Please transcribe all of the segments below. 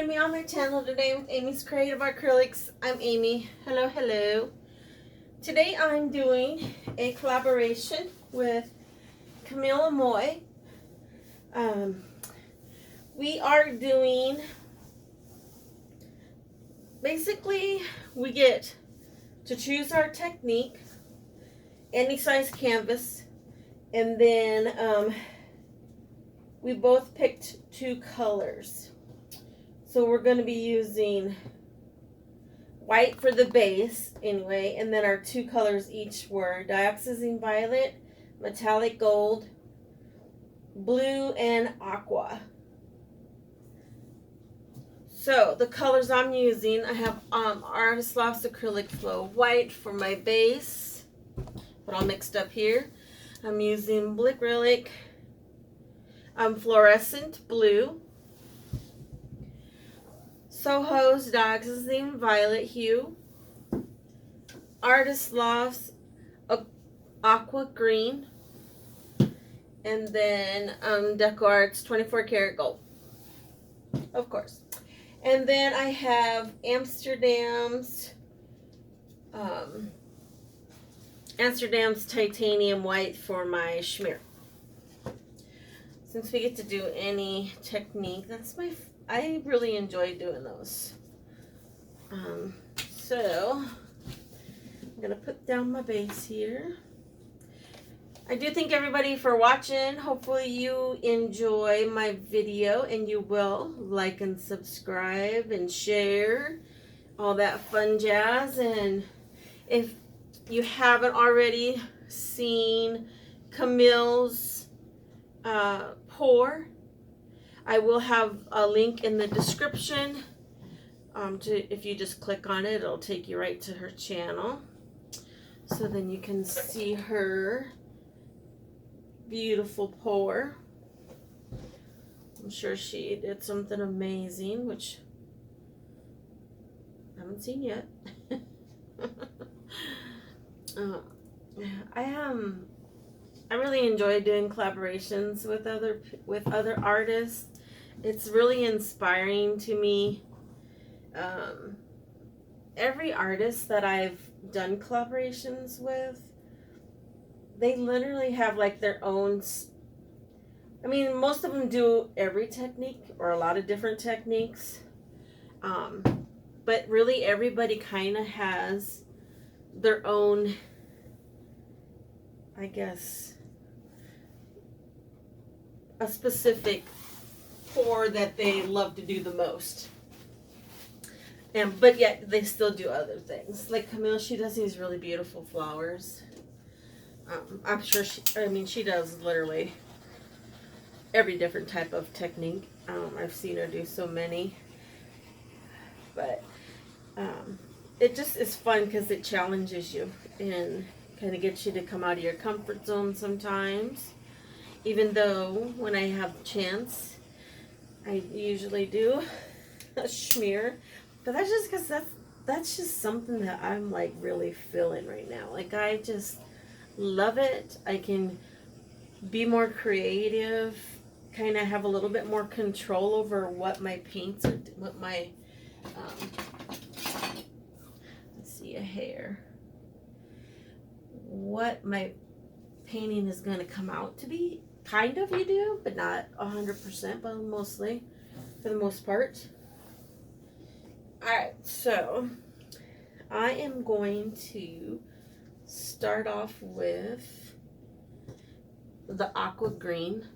joining me on my channel today with Amy's Creative Acrylics. I'm Amy. Hello, hello. Today I'm doing a collaboration with Camile Amoy. We are doing, basically we get to choose our technique, any size canvas, and then we both picked 2 colors. So we're going to be using white for the base anyway, and then our 2 colors each were Dioxazine Violet, Metallic Gold, Blue, and Aqua. So the colors I'm using, I have Artist Lofts Acrylic Flow White for my base, but all mixed up here. I'm using Blinkrylic Florescent Blue, SoHo's Dioxazine Violet Hue, Artist Lofts Aqua Green, and then Decoart's 24 karat gold, of course. And then I have Amsterdam's titanium white for my Shimmer. Since we get to do any technique, I really enjoy doing those. So I'm gonna put down my base here. I do thank everybody for watching. Hopefully you enjoy my video, and you will like and subscribe and share, all that fun jazz. And if you haven't already seen Camile's pour, I will have a link in the description. If you just click on it, it'll take you right to her channel. So then you can see her beautiful pour. I'm sure she did something amazing, which I haven't seen yet. I really enjoy doing collaborations with other artists. It's really inspiring to me. Every artist that I've done collaborations with, they literally have like their own, I mean, most of them do every technique or a lot of different techniques. But really everybody kind of has their own, I guess, a specific pour that they love to do the most. But yet they still do other things. Like Camille, she does these really beautiful flowers. I'm sure she does literally every different type of technique. I've seen her do so many. But it just is fun because it challenges you and kind of gets you to come out of your comfort zone sometimes. Even though when I have the chance, I usually do a smear. But that's just because that's just something that I'm like really feeling right now. Like, I just love it. I can be more creative, kind of have a little bit more control over what my paints are, what my let's see, a hair, what my painting is going to come out to be. Kind of, you do, but not 100%, but mostly, for the most part. Alright, so I am going to start off with the aqua green.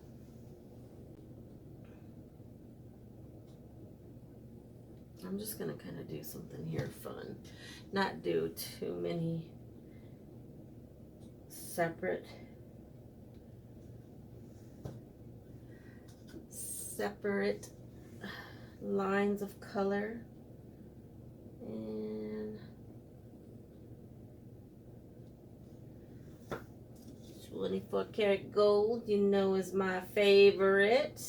I'm just going to kind of do something here fun. Not do too many separate lines of color. And 24 karat gold, you know, is my favorite.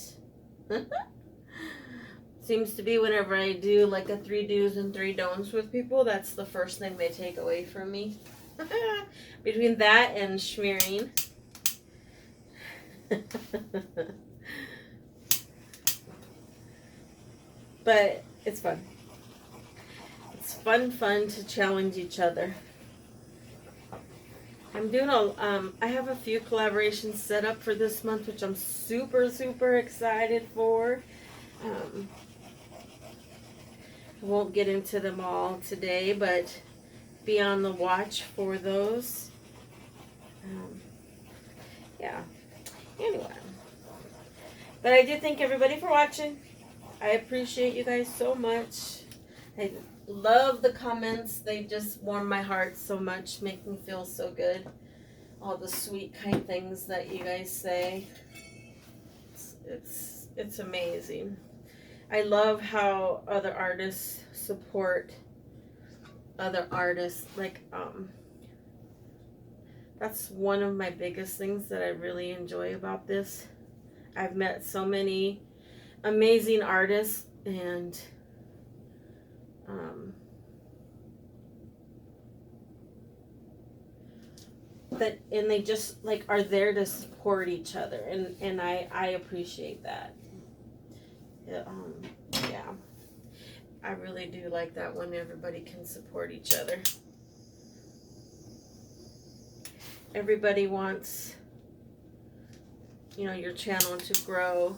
Seems to be whenever I do like a 3 do's and 3 don'ts with people, that's the first thing they take away from me. Between that and smearing. But it's fun. It's fun to challenge each other. I'm doing I have a few collaborations set up for this month, which I'm super excited for. I won't get into them all today, but be on the watch for those. Yeah. Anyway. But I do thank everybody for watching. I appreciate you guys so much. I love the comments. They just warm my heart so much, make me feel so good. All the sweet, kind things that you guys say. It's amazing. I love how other artists support other artists. Like, that's one of my biggest things that I really enjoy about this. I've met so many amazing artists, and they just like are there to support each other, and I appreciate that. Yeah, I really do like that when everybody can support each other. Everybody wants, you know, your channel to grow.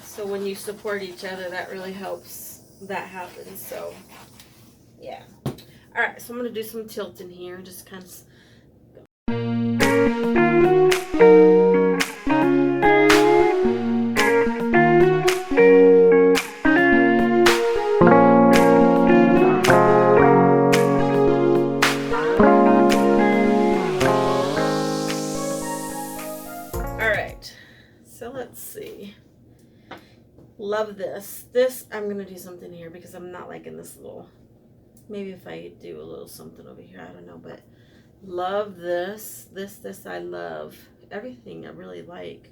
So when you support each other, that really helps that happen. So, yeah. All right, so I'm going to do some tilting here. Just kind of... Love this. I'm going to do something here because I'm not liking this little, maybe if I do a little something over here, I don't know, but love this. This I love. Everything I really like.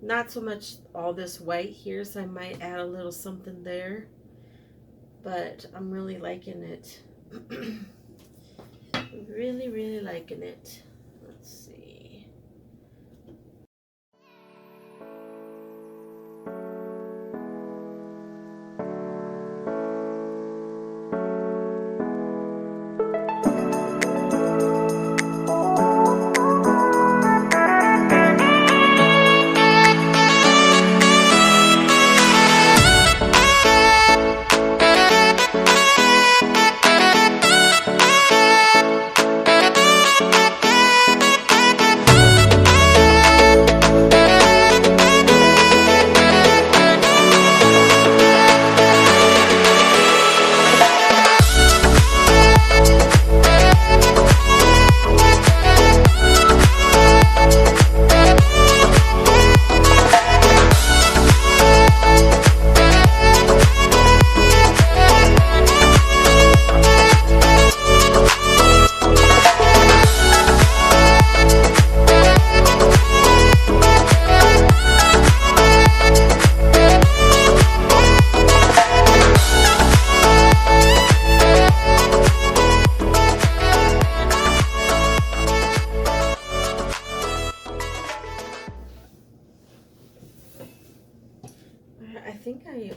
Not so much all this white here, so I might add a little something there, but I'm really liking it. Really liking it. Let's see.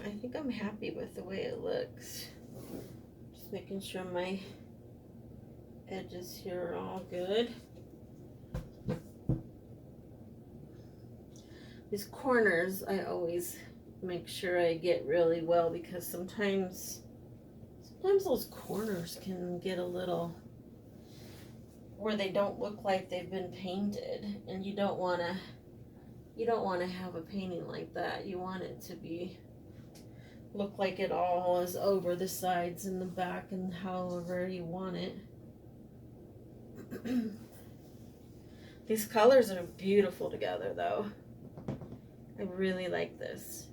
I think I'm happy with the way it looks. Just making sure my edges here are all good. These corners I always make sure I get really well, because sometimes those corners can get a little where they don't look like they've been painted, and you don't want to have a painting like that. You want it to look like it all is over the sides and the back and however you want it. These colors are beautiful together though. I really like this.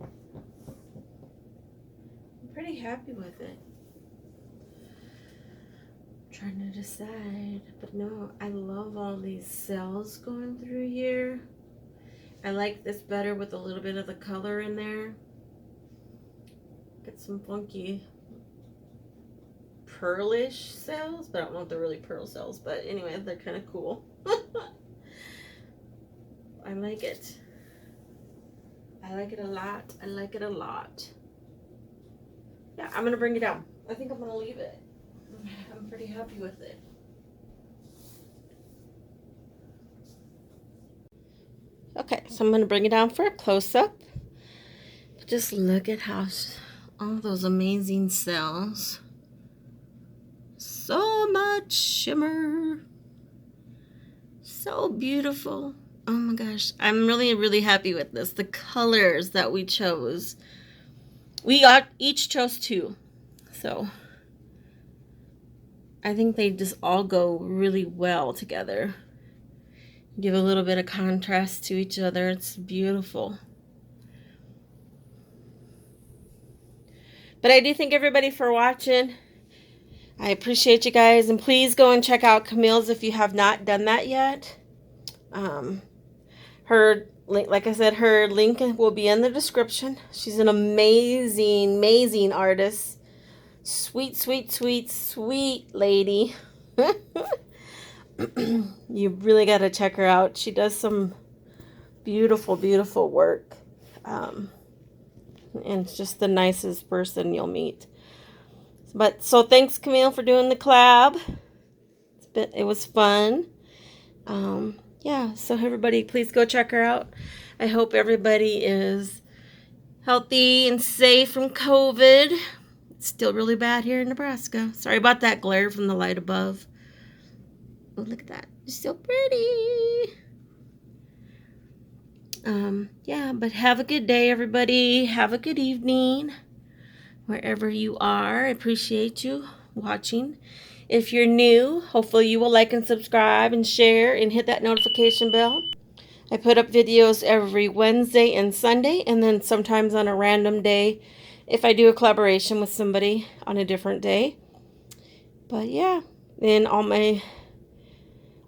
I'm pretty happy with it. Trying to decide, but no, I love all these cells going through here. I like this better with a little bit of the color in there. Get some funky pearlish cells, but I don't know if they're really pearl cells, but anyway, they're kind of cool. I like it. I like it a lot. I like it a lot. Yeah, I'm gonna bring it down. I think I'm gonna leave it. I'm pretty happy with it. Okay, so I'm gonna bring it down for a close-up. Just look at how all those amazing cells. So much shimmer. So beautiful. Oh my gosh, I'm really happy with this. The colors that we chose. We each chose 2. So I think they just all go really well together. Give a little bit of contrast to each other. It's beautiful. But I do thank everybody for watching. I appreciate you guys. And please go and check out Camile's if you have not done that yet. Her link, like I said, her link will be in the description. She's an amazing artist. Sweet lady. You really got to check her out. She does some beautiful work. And it's just the nicest person you'll meet. But so thanks, Camille, for doing the collab. It was fun. Yeah, so everybody, please go check her out. I hope everybody is healthy and safe from COVID. It's still really bad here in Nebraska. Sorry about that glare from the light above. Oh, look at that. It's so pretty. Yeah, but have a good day, everybody. Have a good evening, wherever you are. I appreciate you watching. If you're new, hopefully you will like and subscribe and share and hit that notification bell. I put up videos every Wednesday and Sunday, and then sometimes on a random day if I do a collaboration with somebody on a different day. But yeah, and all my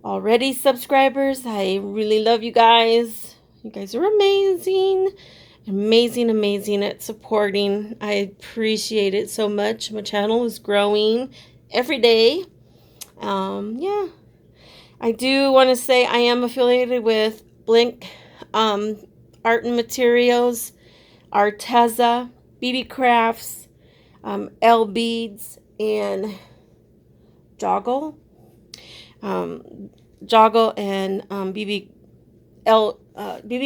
already subscribers, I really love you guys. You guys are amazing at supporting. I appreciate it so much. My channel is growing every day. Yeah, I do want to say I am affiliated with Blick Art and Materials, Arteza, BeeBee Crafts, L Beads, and Joggle. Joggle and BeeBee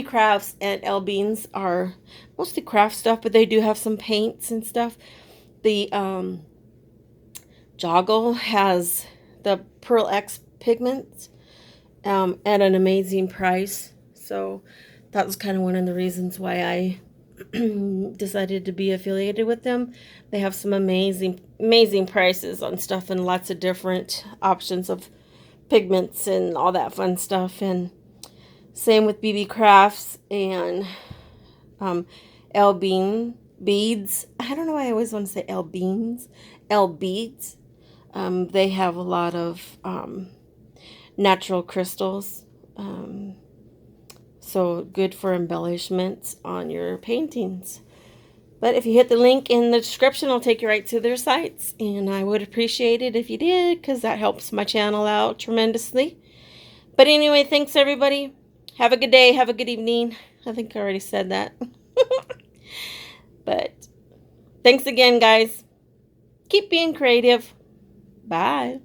Crafts and L Beans are mostly craft stuff, but they do have some paints and stuff. The Joggle has the Pearl X pigments at an amazing price. So that was kind of one of the reasons why I decided to be affiliated with them. They have some amazing prices on stuff and lots of different options of pigments and all that fun stuff. And same with BeeBee Crafts and L Beads. I don't know why I always want to say L Beans. L Beads. They have a lot of natural crystals. So good for embellishments on your paintings. But if you hit the link in the description, it'll take you right to their sites. And I would appreciate it if you did, because that helps my channel out tremendously. But anyway, thanks everybody. Have a good day. Have a good evening. I think I already said that. But thanks again, guys. Keep being creative. Bye.